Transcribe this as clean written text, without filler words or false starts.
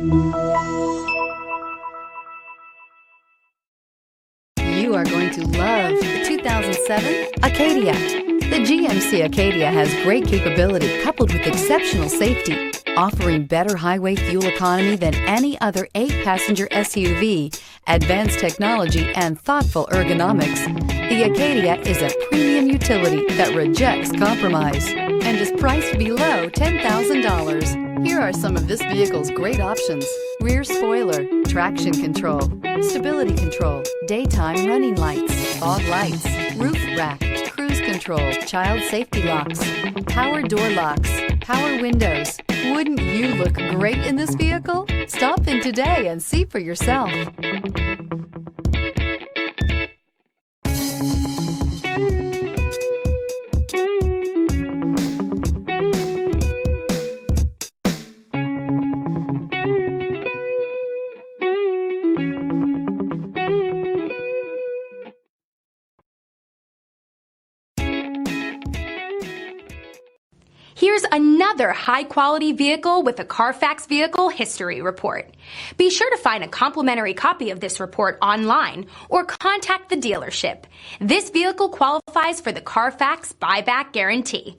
You are going to love the 2007 Acadia. The GMC Acadia has great capability coupled with exceptional safety, offering better highway fuel economy than any other 8-passenger SUV, advanced technology, and thoughtful ergonomics. The Acadia is a premium utility that rejects compromise and is priced below $10,000. Here are some of this vehicle's great options: rear spoiler, traction control, stability control, daytime running lights, fog lights, roof rack, cruise control, child safety locks, power door locks, power windows. Wouldn't you look great in this vehicle? Stop in today and see for yourself. Here's another high-quality vehicle with a Carfax Vehicle History Report. Be sure to find a complimentary copy of this report online or contact the dealership. This vehicle qualifies for the Carfax Buyback Guarantee.